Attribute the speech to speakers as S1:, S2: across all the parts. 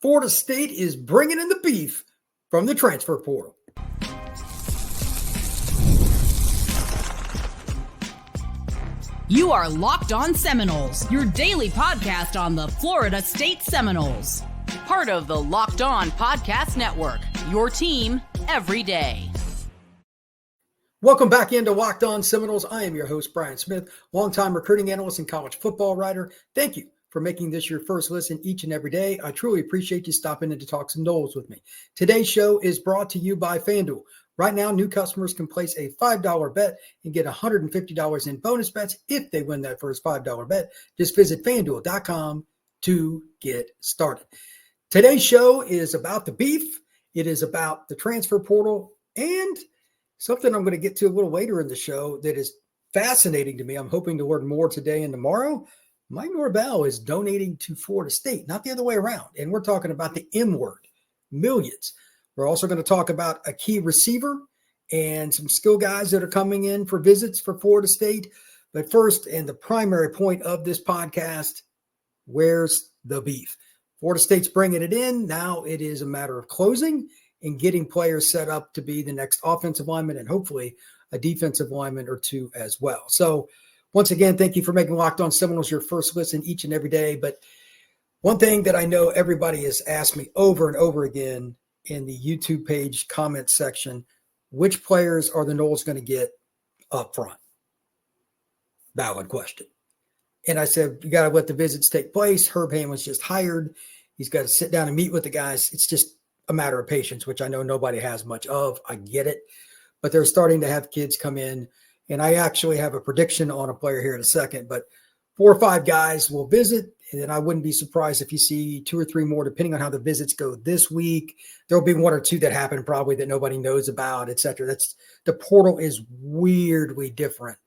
S1: Florida State is bringing in the beef from the transfer portal.
S2: You are Locked On Seminoles, your daily podcast on the Florida State Seminoles. Part of the Locked On Podcast Network, your team every day.
S1: Welcome back into Locked On Seminoles. I am your host, Brian Smith, longtime recruiting analyst and college football writer. Thank you for making this your first listen each and every day. I truly appreciate you stopping in to talk some Noles with me. Today's show is brought to you by FanDuel. Right now, new customers can place a $5 bet and get $150 in bonus bets if they win that first $5 bet. Just visit FanDuel.com to get started. Today's show is about the beef. It is about the transfer portal and something I'm going to get to a little later in the show that is fascinating to me. I'm hoping to learn more today and tomorrow. Mike Norvell is donating to Florida State, not the other way around. And we're talking about the M word, millions. We're also going to talk about a key receiver and some skill guys that are coming in for visits for Florida State. But first, and the primary point of this podcast, where's the beef? Florida State's bringing it in. Now it is a matter of closing and getting players set up to be the next offensive lineman and hopefully a defensive lineman or two as well. So once again, thank you for making Locked On Seminoles your first listen each and every day. But one thing that I know everybody has asked me over and over again in the YouTube page comment section, which players are the Noles going to get up front? Valid question. And I said, you got to let the visits take place. Herb Hammond's just hired. He's got to sit down and meet with the guys. It's just a matter of patience, which I know nobody has much of. I get it. But they're starting to have kids come in. And I actually have a prediction on a player here in a second. But 4 or 5 guys will visit. And then I wouldn't be surprised if you see 2 or 3 more, depending on how the visits go this week. There'll be 1 or 2 that happen probably that nobody knows about, et cetera. The portal is weirdly different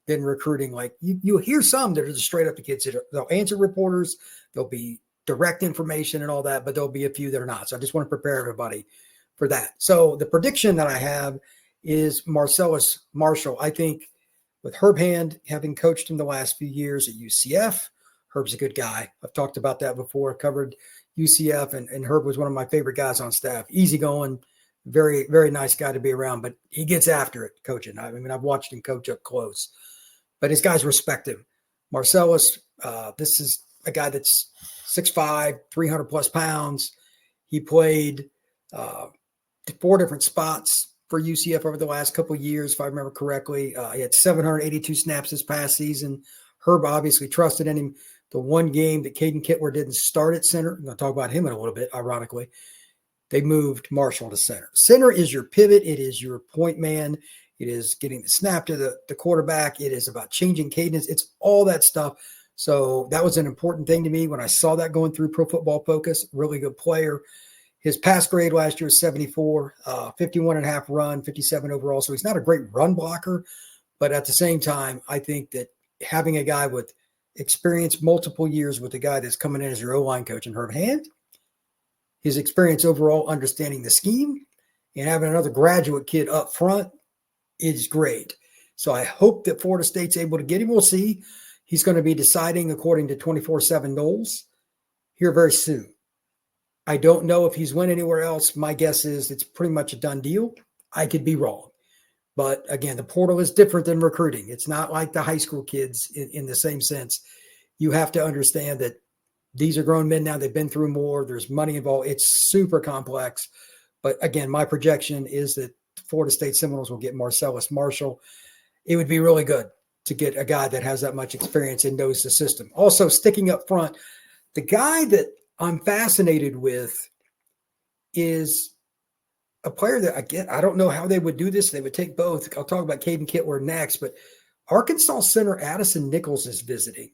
S1: than recruiting. Like you hear some that are just straight up the kids. They'll answer reporters. There'll be direct information and all that, but there'll be a few that are not. So I just want to prepare everybody for that. So the prediction that I have is Marcellus Marshall. I think with Herb Hand, having coached him the last few years at UCF, Herb's a good guy. I've talked about that before. I covered UCF, and Herb was one of my favorite guys on staff. Easygoing, very, very nice guy to be around, but he gets after it coaching. I mean, I've watched him coach up close, but his guys respect him. Marcellus, this is a guy that's 6'5", 300-plus pounds. He played 4 different spots for UCF over the last couple of years, if I remember correctly. He had 782 snaps this past season. Herb obviously trusted in him. The one game that Caden Kitler didn't start at center, I'm going to talk about him in a little bit, ironically, they moved Marshall to center. Center is your pivot. It is your point man. It is getting the snap to the quarterback. It is about changing cadence. It's all that stuff. So that was an important thing to me when I saw that going through Pro Football Focus. Really good player. His pass grade last year was 74, 51.5 run, 57 overall. So he's not a great run blocker. But at the same time, I think that having a guy with experience multiple years with a guy that's coming in as your O-line coach in Herb Hand, his experience overall understanding the scheme, and having another graduate kid up front is great. So I hope that Florida State's able to get him. We'll see. He's going to be deciding, according to 24/7 Noles, here very soon. I don't know if he's went anywhere else. My guess is it's pretty much a done deal. I could be wrong. But again, the portal is different than recruiting. It's not like the high school kids in the same sense. You have to understand that these are grown men now. They've been through more. There's money involved. It's super complex. But again, my projection is that Florida State Seminoles will get Marcellus Marshall. It would be really good to get a guy that has that much experience and knows the system. Also, sticking up front, the guy that I'm fascinated with is a player that I don't know how they would do this. They would take both. I'll talk about Caden Kitler next, but Arkansas center Addison Nichols is visiting.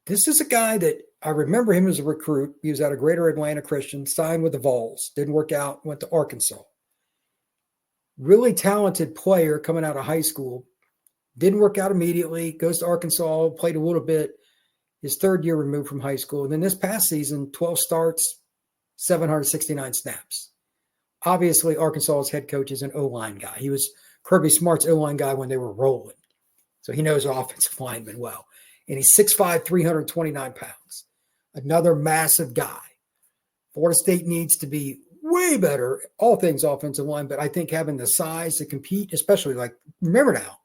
S1: This is a guy that I remember him as a recruit. He was out of Greater Atlanta Christian, signed with the Vols, didn't work out, went to Arkansas. Really talented player coming out of high school. Didn't work out immediately, goes to Arkansas, played a little bit, his 3rd year removed from high school. And then this past season, 12 starts, 769 snaps. Obviously, Arkansas's head coach is an O-line guy. He was Kirby Smart's O-line guy when they were rolling. So he knows offensive linemen well. And he's 6'5", 329 pounds. another massive guy. Florida State needs to be way better, all things offensive line, but I think having the size to compete, especially like, remember now,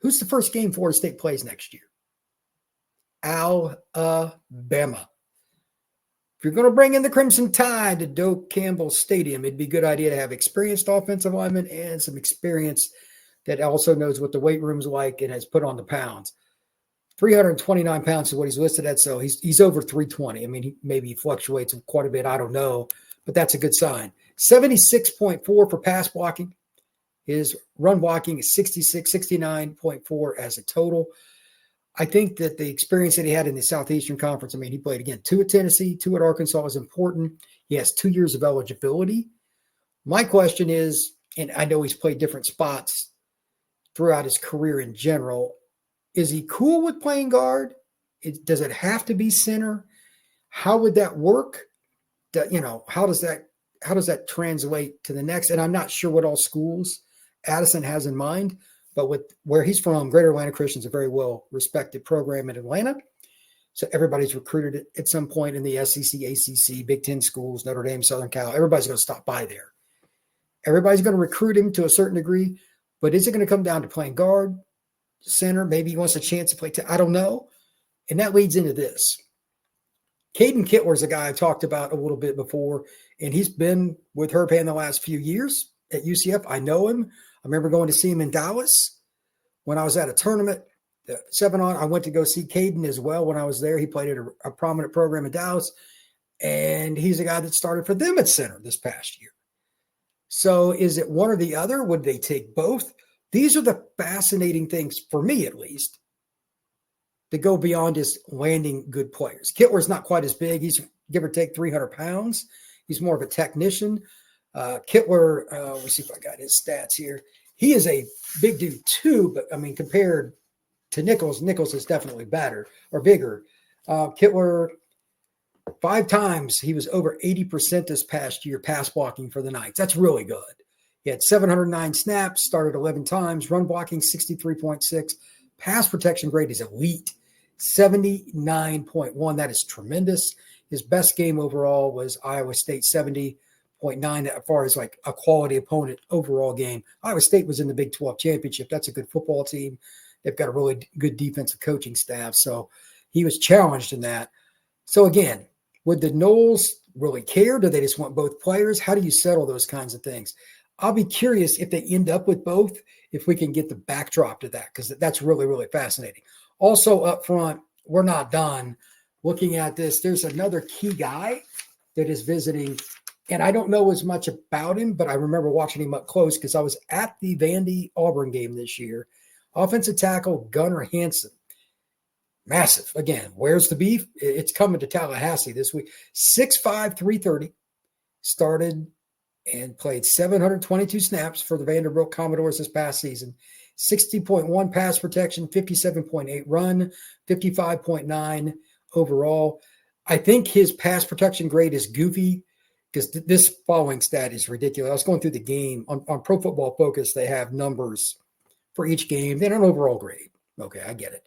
S1: who's the first game Florida State plays next year? Alabama. If you're going to bring in the Crimson Tide to Doak Campbell Stadium, it'd be a good idea to have experienced offensive linemen and some experience that also knows what the weight room's like and has put on the pounds. 329 pounds is what he's listed at, so he's over 320. I mean, maybe he fluctuates quite a bit. I don't know, but that's a good sign. 76.4 for pass blocking. His run blocking is 69.4 as a total. I think that the experience that he had in the Southeastern Conference, I mean, he played, again, 2 at Tennessee, 2 at Arkansas is important. He has 2 years of eligibility. My question is, and I know he's played different spots throughout his career in general, is he cool with playing guard? Does it have to be center? How would that work? How does that translate to the next? And I'm not sure what all schools Addison has in mind, but with where he's from, Greater Atlanta Christian's a very well-respected program in Atlanta. So everybody's recruited at some point in the SEC, ACC, Big Ten schools, Notre Dame, Southern Cal. Everybody's going to stop by there. Everybody's going to recruit him to a certain degree, but is it going to come down to playing guard, center? Maybe he wants a chance to play. I don't know. And that leads into this. Caden Kitler is a guy I talked about a little bit before, and he's been with Herb Hand the last few years at UCF. I know him. I remember going to see him in Dallas when I was at a tournament, 7-on. I went to go see Caden as well when I was there. He played at a prominent program in Dallas, and he's a guy that started for them at center this past year. So is it one or the other? Would they take both? These are the fascinating things, for me at least, that go beyond just landing good players. Kitler's not quite as big. He's give or take 300 pounds. He's more of a technician. Kitler, let's see if I got his stats here. He is a big dude too, but I mean, compared to Nichols is definitely better or bigger. Kitler, 5 times he was over 80% this past year pass blocking for the Knights. That's really good. He had 709 snaps, started 11 times, run blocking 63.6, pass protection grade is elite, 79.1. That is tremendous. His best game overall was Iowa State, 70.9 as far as like a quality opponent overall game. Iowa State was in the Big 12 championship. That's a good football team. They've got a really good defensive coaching staff. So he was challenged in that. So again, would the Noles really care? Do they just want both players? How do you settle those kinds of things? I'll be curious if they end up with both, if we can get the backdrop to that, because that's really, really fascinating. Also up front, we're not done looking at this. There's another key guy that is visiting, and I don't know as much about him, but I remember watching him up close because I was at the Vandy-Auburn game this year. Offensive tackle Gunnar Hansen. Massive. Again, where's the beef? It's coming to Tallahassee this week. 6'5", 330. Started and played 722 snaps for the Vanderbilt Commodores this past season. 60.1 pass protection, 57.8 run, 55.9 overall. I think his pass protection grade is goofy because this following stat is ridiculous. I was going through the game. On Pro Football Focus, they have numbers for each game. They don't overall grade. Okay, I get it.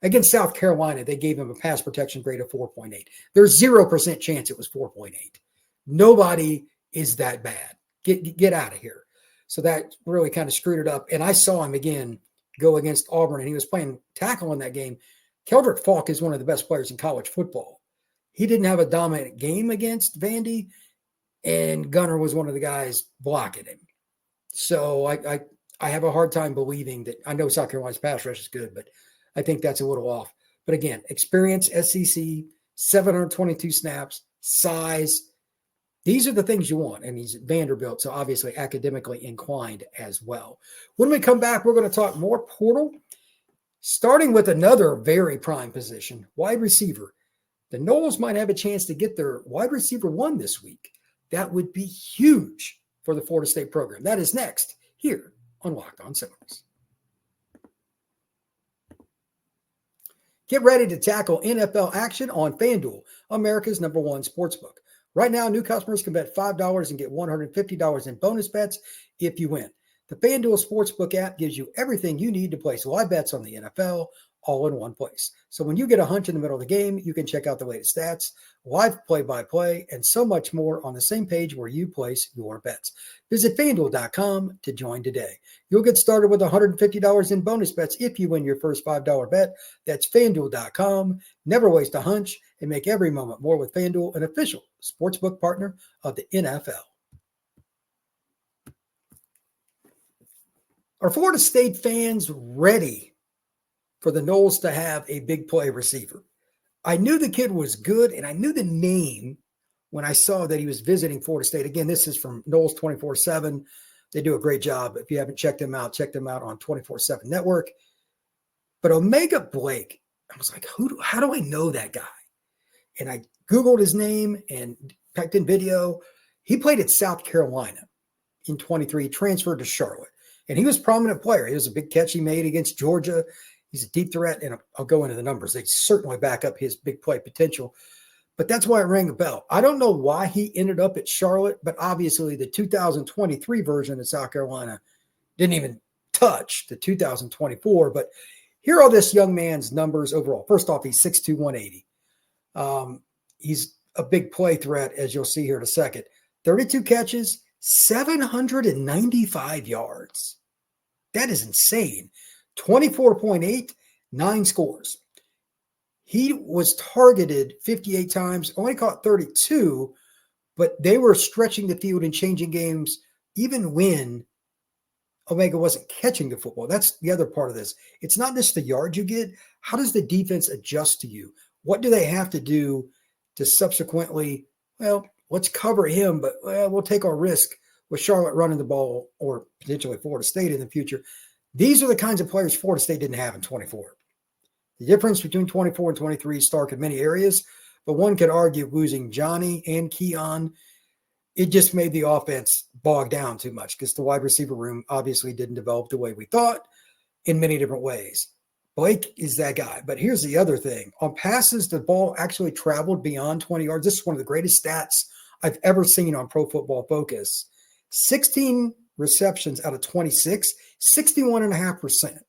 S1: Against South Carolina, they gave him a pass protection grade of 4.8. There's 0% chance it was 4.8. Nobody is that bad. Get out of here. So that really kind of screwed it up. And I saw him again go against Auburn, and he was playing tackle in that game. Keldrick Falk is one of the best players in college football. He didn't have a dominant game against Vandy, and Gunnar was one of the guys blocking him. So I have a hard time believing that. I know South Carolina's pass rush is good, but I think that's a little off. But again, experience, SEC, 722 snaps, size. These are the things you want. And he's at Vanderbilt, so obviously academically inclined as well. When we come back, we're going to talk more portal, starting with another very prime position, wide receiver. The Noles might have a chance to get their wide receiver 1 this week. That would be huge for the Florida State program. That is next here on Locked On Seminoles. Get ready to tackle NFL action on FanDuel, America's #1 sportsbook. Right now, new customers can bet $5 and get $150 in bonus bets if you win. The FanDuel Sportsbook app gives you everything you need to place live bets on the NFL, all in one place. So when you get a hunch in the middle of the game, you can check out the latest stats, live play-by-play, and so much more on the same page where you place your bets. Visit FanDuel.com to join today. You'll get started with $150 in bonus bets if you win your first $5 bet. That's FanDuel.com. Never waste a hunch and make every moment more with FanDuel, an official sportsbook partner of the NFL. Are Florida State fans ready for the Noles to have a big play receiver? I knew the kid was good, and I knew the name when I saw that he was visiting Florida State. Again, this is from Noles 24/7. They do a great job. If you haven't checked them out on 24/7 Network. But MegaBlake, I was like, how do I know that guy? And I Googled his name and typed in video. He played at South Carolina in 23, transferred to Charlotte. And he was a prominent player. He was a big catch he made against Georgia. He's a deep threat, and I'll go into the numbers. They certainly back up his big play potential. But that's why it rang a bell. I don't know why he ended up at Charlotte, but obviously the 2023 version of South Carolina didn't even touch the 2024. But here are this young man's numbers overall. First off, he's 6'2", 180. He's a big play threat, as you'll see here in a second. 32 catches, 795 yards. That is insane. 24.8, 9 scores. He was targeted 58 times, only caught 32, but they were stretching the field and changing games even when Omega wasn't catching the football. That's the other part of this. It's not just the yards you get. How does the defense adjust to you? What do they have to do to subsequently, let's cover him, but we'll take our risk with Charlotte running the ball or potentially Florida State in the future. These are the kinds of players Florida State didn't have in 24. The difference between 24 and 23 is stark in many areas, but one could argue losing Johnny and Keon, it just made the offense bog down too much because the wide receiver room obviously didn't develop the way we thought in many different ways. Blake is that guy. But here's the other thing. On passes, the ball actually traveled beyond 20 yards. This is one of the greatest stats I've ever seen on Pro Football Focus. 16 receptions out of 26, 61.5%.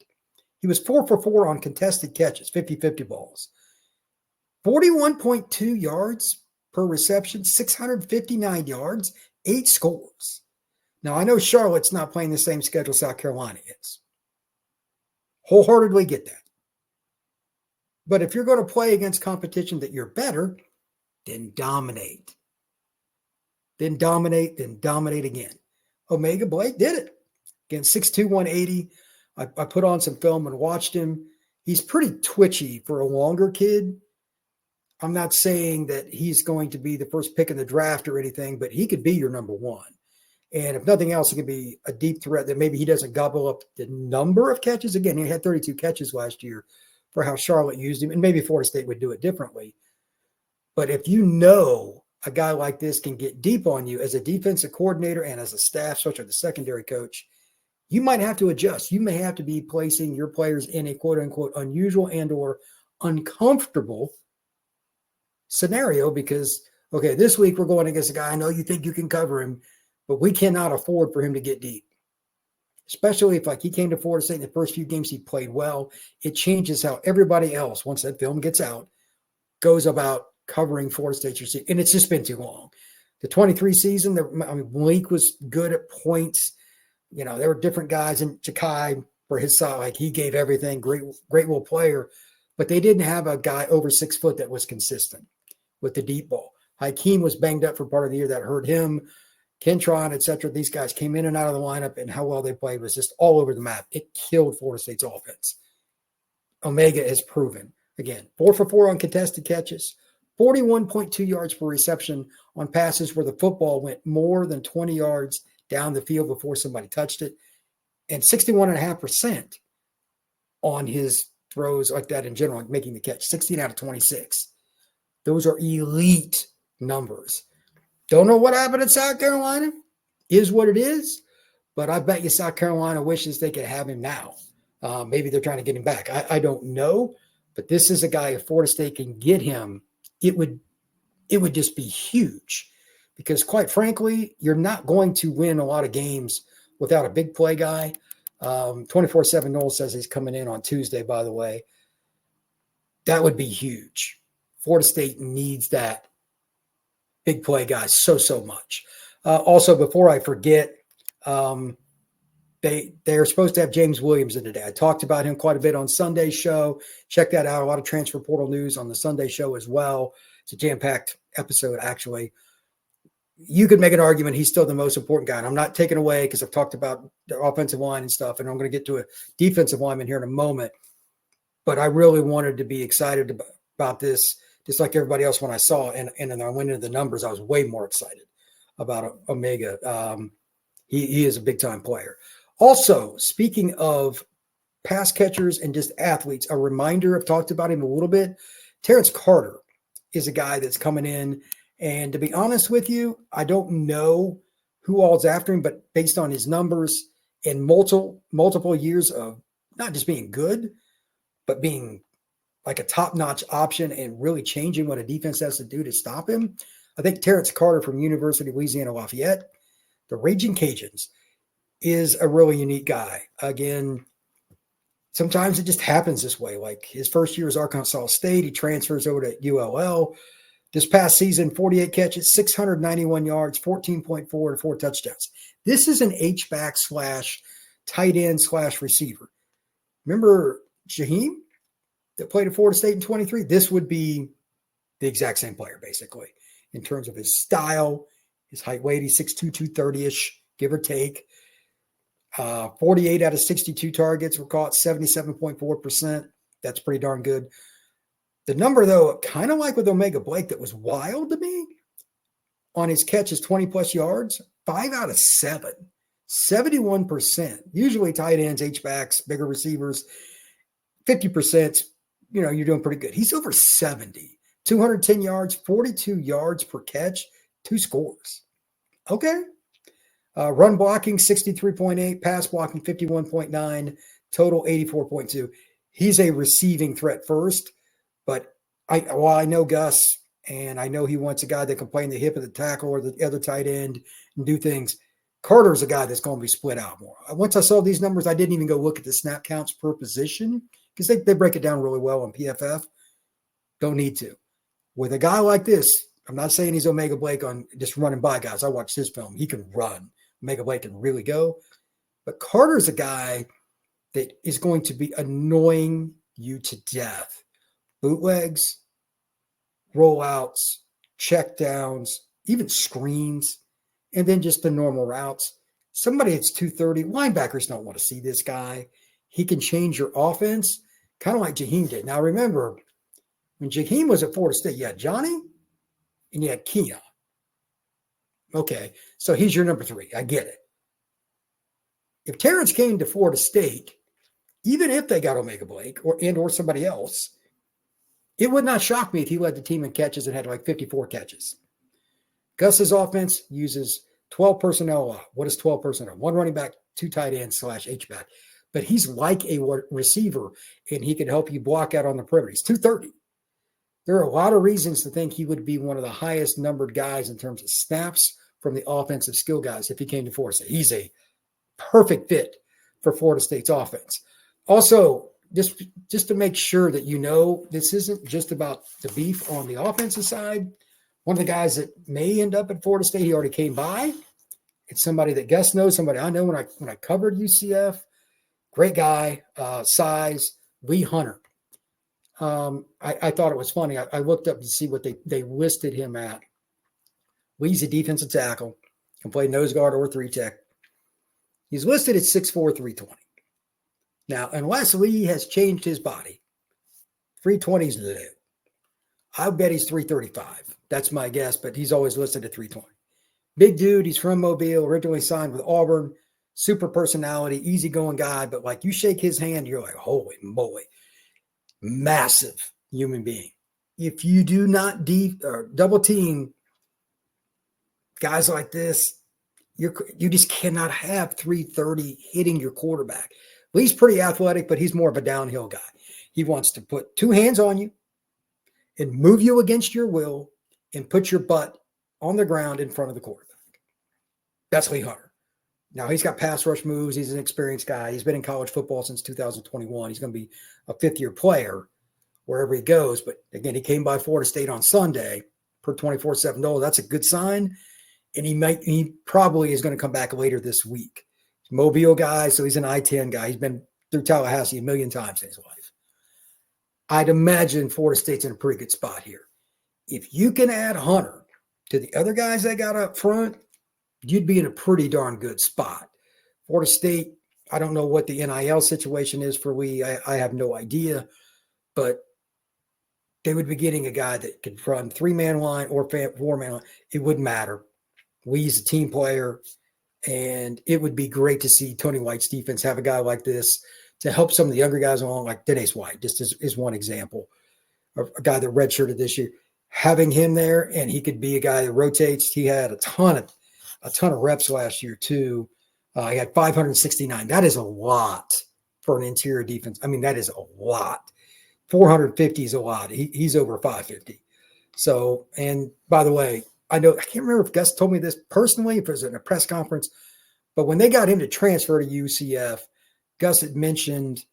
S1: He was 4 for 4 on contested catches, 50-50 balls. 41.2 yards per reception, 659 yards, 8 scores. Now, I know Charlotte's not playing the same schedule South Carolina is. Wholeheartedly get that. But if you're going to play against competition that you're better, then dominate. Then dominate again. MegaBlake did it. Again, 6'2", 180. I put on some film and watched him. He's pretty twitchy for a longer kid. I'm not saying that he's going to be the first pick in the draft or anything, but he could be your number one. And if nothing else, he could be a deep threat that maybe he doesn't gobble up the number of catches. Again, he had 32 catches last year for how Charlotte used him, and maybe Florida State would do it differently. But if you know a guy like this can get deep on you as a defensive coordinator and as a staff, such as the secondary coach, you might have to adjust. You may have to be placing your players in a quote-unquote unusual and or uncomfortable scenario because, okay, this week we're going against a guy. I know you think you can cover him, but we cannot afford for him to get deep. Especially if, like, he came to Florida State in the first few games, he played well. It changes how everybody else, once that film gets out, goes about covering Florida State's receiver. And it's just been too long. The 23 season, Malik was good at points. You know, there were different guys, and Chakai, for his side, like, he gave everything, great will player, but they didn't have a guy over 6 foot that was consistent with the deep ball. Hakeem was banged up for part of the year. That hurt him. Kentron, et cetera. These guys came in and out of the lineup, and how well they played was just all over the map. It killed Florida State's offense. Omega has proven. Again, 4 for 4 on contested catches, 41.2 yards per reception on passes where the football went more than 20 yards down the field before somebody touched it, and 61.5% on his throws like that in general, like making the catch, 16 out of 26. Those are elite numbers. Don't know what happened at South Carolina. Is what it is. But I bet you South Carolina wishes they could have him now. Maybe they're trying to get him back. I don't know. But this is a guy, if Florida State can get him, it would just be huge. Because quite frankly, you're not going to win a lot of games without a big play guy. 24/7 Noles says he's coming in on Tuesday, by the way. That would be huge. Florida State needs that big play guy so much. Also, before I forget, they're supposed to have James Williams in today. I talked about him quite a bit on Sunday's show. Check that out. A lot of transfer portal news on the Sunday show as well. It's a jam-packed episode, actually. You could make an argument he's still the most important guy. And I'm not taking away because I've talked about the offensive line and stuff, and I'm going to get to a defensive lineman here in a moment. But I really wanted to be excited about this, just like everybody else when I saw it. And then I went into the numbers. I was way more excited about Omega. He is a big-time player. Also, speaking of pass catchers and just athletes, a reminder, I've talked about him a little bit. Terrance Carter is a guy that's coming in. And to be honest with you, I don't know who all's after him, but based on his numbers and multiple years of not just being good, but being like a top-notch option and really changing what a defense has to do to stop him, I think Terrance Carter from University of Louisiana Lafayette, the Raging Cajuns, is a really unique guy. Again, sometimes it just happens this way. Like his first year is Arkansas State. He transfers over to ULL. This past season, 48 catches, 691 yards, 14.4 and 4 touchdowns. This is an H-back / tight end / receiver. Remember Jaheim that played at Florida State in 23? This would be the exact same player, basically, in terms of his style, his height, weight. He's 6'2", 230-ish, give or take. 48 out of 62 targets were caught, 77.4%. That's pretty darn good. The number, though, kind of like with MegaBlake, that was wild to me on his catches, 20-plus yards, 5 out of 7, 71%. Usually tight ends, H-backs, bigger receivers, 50%, you're doing pretty good. He's over 70, 210 yards, 42 yards per catch, 2 scores. Okay. Run blocking, 63.8, pass blocking, 51.9, total 84.2. He's a receiving threat first. But I know Gus, and I know he wants a guy that can play in the hip of the tackle or the other tight end and do things. Carter's a guy that's going to be split out more. Once I saw these numbers, I didn't even go look at the snap counts per position because they break it down really well on PFF. Don't need to. With a guy like this, I'm not saying he's MegaBlake on just running by guys. I watched his film. He can run. MegaBlake can really go. But Carter's a guy that is going to be annoying you to death. Bootlegs, rollouts, checkdowns, even screens, and then just the normal routes. Somebody that's 230, linebackers don't want to see this guy. He can change your offense, kind of like Jaheim did. Now, remember, when Jaheim was at Florida State, you had Johnny and you had Keon. Okay, so he's your number 3. I get it. If Terrance came to Florida State, even if they got MegaBlake or somebody else, it would not shock me if he led the team in catches and had like 54 catches. Gus's offense uses 12 personnel a lot. What is 12 personnel? 1 running back, 2 tight ends / H-back. But he's like a receiver, and he can help you block out on the perimeter. He's 230. There are a lot of reasons to think he would be one of the highest numbered guys in terms of snaps from the offensive skill guys if he came to Florida State. He's a perfect fit for Florida State's offense. Also, just to make sure that this isn't just about the beef on the offensive side. One of the guys that may end up at Florida State, he already came by. It's somebody that Gus knows, somebody I know when I covered UCF. Great guy, size, Lee Hunter. I thought it was funny. I looked up to see what they listed him at. Lee's a defensive tackle, can play nose guard or 3-tech. He's listed at 6'4", 320. Now, unless Lee has changed his body, 320 is new. I bet he's 335. That's my guess, but he's always listed at 320. Big dude. He's from Mobile, originally signed with Auburn. Super personality, easygoing guy. But like you shake his hand, you're like, holy moly. Massive human being. If you do not double team guys like this, you just cannot have 330 hitting your quarterback. Lee's pretty athletic, but he's more of a downhill guy. He wants to put 2 hands on you and move you against your will and put your butt on the ground in front of the quarterback. That's Lee Hunter. Now, he's got pass rush moves. He's an experienced guy. He's been in college football since 2021. He's going to be a 5th-year player. wherever he goes. But again, he came by Florida State on Sunday per 24/7 Noles. That's a good sign. And he probably is going to come back later this week. He's a Mobile guy, so he's an I-10 guy. He's been through Tallahassee a million times in his life. I'd imagine Florida State's in a pretty good spot here. If you can add Hunter to the other guys they got up front, you'd be in a pretty darn good spot. Florida State, I don't know what the NIL situation is for Lee. I have no idea, but they would be getting a guy that could run 3-man line or 4-man line. It wouldn't matter. Lee's a team player, and it would be great to see Tony White's defense have a guy like this to help some of the younger guys along, like Dennis White, just is one example of a guy that redshirted this year. Having him there, and he could be a guy that rotates. He had a ton of reps last year too. He had 569. That is a lot for an interior defense. I mean, that is a lot. 450 is a lot. He's over 550. So, and by the way, I can't remember if Gus told me this personally, if it was in a press conference, but when they got him to transfer to UCF, Gus had mentioned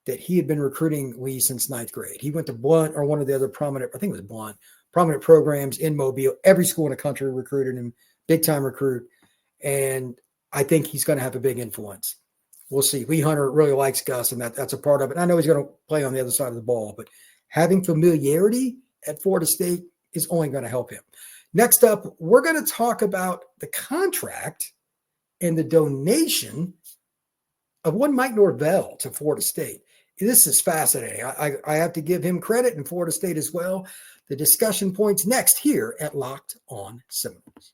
S1: that he had been recruiting Lee since 9th grade. He went to Blount or one of the other prominent, I think it was Blount, prominent programs in Mobile. Every school in the country recruited him, big time recruit. And I think he's going to have a big influence. We'll see. Lee Hunter really likes Gus, and that's a part of it. I know he's going to play on the other side of the ball, but having familiarity at Florida State is only going to help him. Next up, we're going to talk about the contract and the donation of one Mike Norvell to Florida State. This is fascinating. I have to give him credit, and Florida State as well. The discussion points next here at Locked On Seminoles.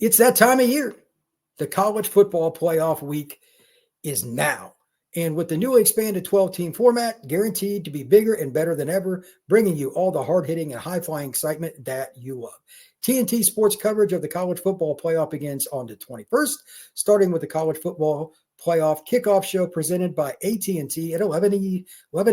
S1: It's that time of year. The college football playoff week is now. And with the newly expanded 12-team format, guaranteed to be bigger and better than ever, bringing you all the hard-hitting and high-flying excitement that you love. TNT sports coverage of the college football playoff begins on the 21st, starting with the college football playoff kickoff show presented by AT&T at 11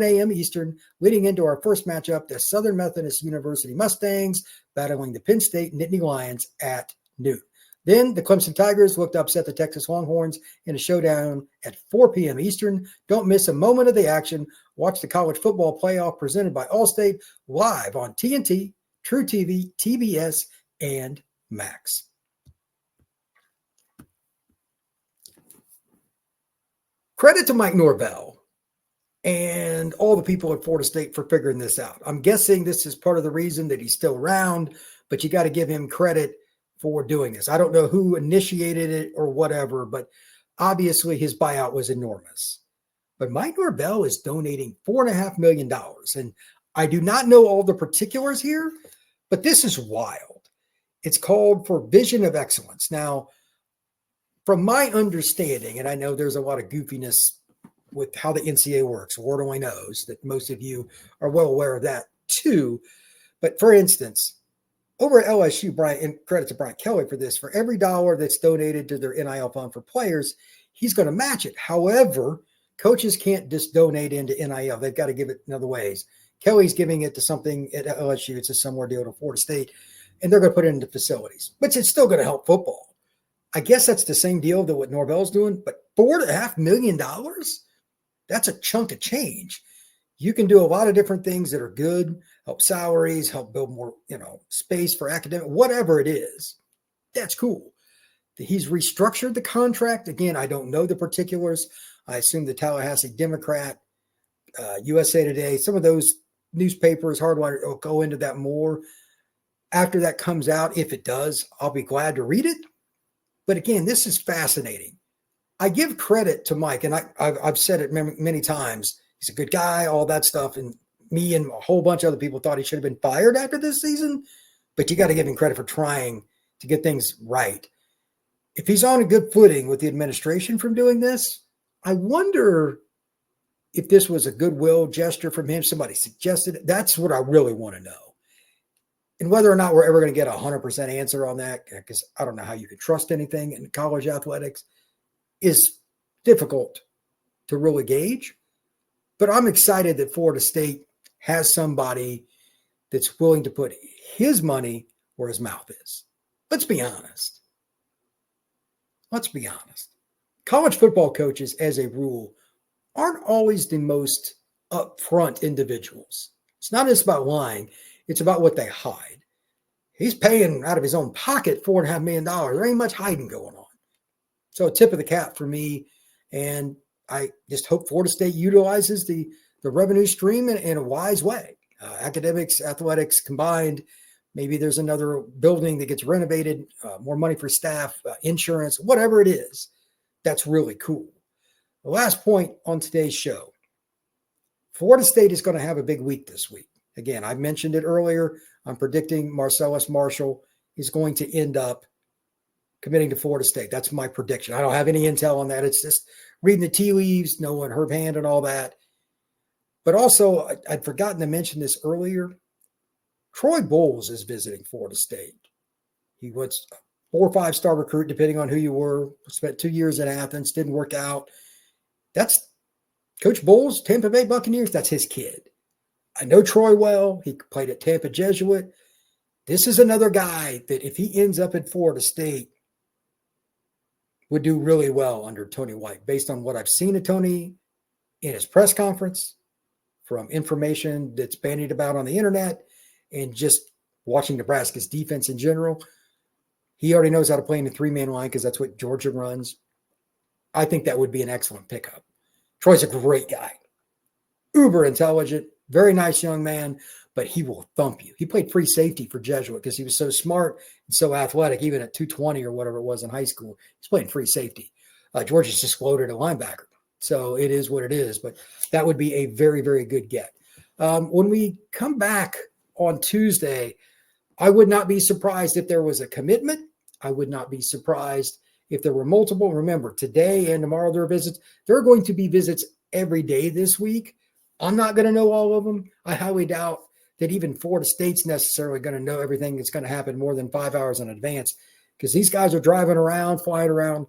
S1: a.m. Eastern, leading into our first matchup, the Southern Methodist University Mustangs battling the Penn State Nittany Lions at noon. Then the Clemson Tigers looked to upset the Texas Longhorns in a showdown at 4 p.m. Eastern. Don't miss a moment of the action. Watch the college football playoff presented by Allstate live on TNT, True TV, TBS, and Max. Credit to Mike Norvell and all the people at Florida State for figuring this out. I'm guessing this is part of the reason that he's still around, but you got to give him credit for doing this. I don't know who initiated it or whatever, but obviously his buyout was enormous. But Mike Norvell is donating $4.5 million. And I do not know all the particulars here, but this is wild. It's called for Vision of Excellence. Now, from my understanding, and I know there's a lot of goofiness with how the NCAA works, Lord only knows that most of you are well aware of that too. But for instance, over at LSU, and credit to Brian Kelly for this, for every dollar that's donated to their NIL fund for players, he's going to match it. However, coaches can't just donate into NIL. They've got to give it in other ways. Kelly's giving it to something at LSU. It's a similar deal to Florida State, and they're going to put it into facilities, but it's still going to help football. I guess that's the same deal that what Norvell's doing, but $4.5 million, that's a chunk of change. You can do a lot of different things that are good, help salaries, help build more, space for academic, whatever it is. That's cool. He's restructured the contract. Again, I don't know the particulars. I assume the Tallahassee Democrat, USA Today, some of those newspapers, Hardwire, will go into that more after that comes out. If it does, I'll be glad to read it. But again, this is fascinating. I give credit to Mike, and I've said it many times. He's a good guy, all that stuff. And me and a whole bunch of other people thought he should have been fired after this season. But you got to give him credit for trying to get things right. If he's on a good footing with the administration from doing this, I wonder if this was a goodwill gesture from him. Somebody suggested it. That's what I really want to know. And whether or not we're ever going to get a 100% answer on that, because I don't know how you could trust anything in college athletics, is difficult to really gauge. But I'm excited that Florida State has somebody that's willing to put his money where his mouth is. Let's be honest. College football coaches, as a rule, aren't always the most upfront individuals. It's not just about lying. It's about what they hide. He's paying out of his own pocket $4.5 million. There ain't much hiding going on. So tip of the cap for me. And I just hope Florida State utilizes the revenue stream in a wise way. Academics, athletics combined. Maybe there's another building that gets renovated, more money for staff, insurance, whatever it is. That's really cool. The last point on today's show. Florida State is going to have a big week this week. Again, I mentioned it earlier. I'm predicting Marcellus Marshall is going to end up committing to Florida State. That's my prediction. I don't have any intel on that. It's just reading the tea leaves, knowing Herb Hand and all that. But also, I'd forgotten to mention this earlier. Troy Bowles is visiting Florida State. He was a 4 or 5 star recruit, depending on who you were. Spent 2 years in Athens, didn't work out. That's Coach Bowles, Tampa Bay Buccaneers. That's his kid. I know Troy well. He played at Tampa Jesuit. This is another guy that if he ends up at Florida State, would do really well under Tony White, based on what I've seen of Tony in his press conference, from information that's bandied about on the internet, and just watching Nebraska's defense in general. He already knows how to play in the 3-man line because that's what Georgia runs. I think that would be an excellent pickup. Troy's a great guy, uber intelligent, very nice young man, but he will thump you. He played free safety for Jesuit because he was so smart and so athletic, even at 220 or whatever it was in high school. He's playing free safety. Georgia's just floated a linebacker. So it is what it is, but that would be a very, very good get. When we come back on Tuesday, I would not be surprised if there was a commitment. I would not be surprised if there were multiple. Remember, today and tomorrow there are visits. There are going to be visits every day this week. I'm not going to know all of them. I highly doubt that even Florida State's necessarily going to know everything that's going to happen more than 5 hours in advance, because these guys are driving around, flying around.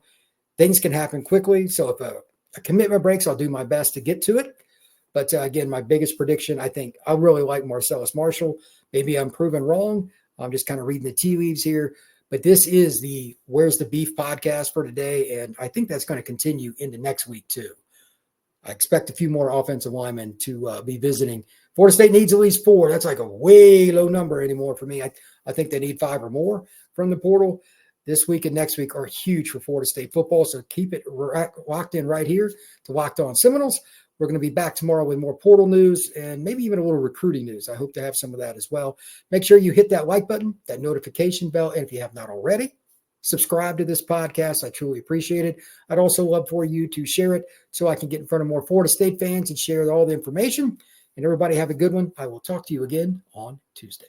S1: Things can happen quickly. So if a commitment breaks, I'll do my best to get to it. But again, my biggest prediction, I think I really like Marcellus Marshall. Maybe I'm proven wrong. I'm just kind of reading the tea leaves here. But this is the Where's the Beef podcast for today. And I think that's going to continue into next week too. I expect a few more offensive linemen to be visiting. Florida State needs at least 4. That's like a way low number anymore for me. I think they need 5 or more from the portal. This week and next week are huge for Florida State football. So keep it locked in right here to Locked On Seminoles. We're going to be back tomorrow with more portal news and maybe even a little recruiting news. I hope to have some of that as well. Make sure you hit that like button, that notification bell, and if you have not already, subscribe to this podcast. I truly appreciate it. I'd also love for you to share it so I can get in front of more Florida State fans and share all the information. And everybody have a good one. I will talk to you again on Tuesday.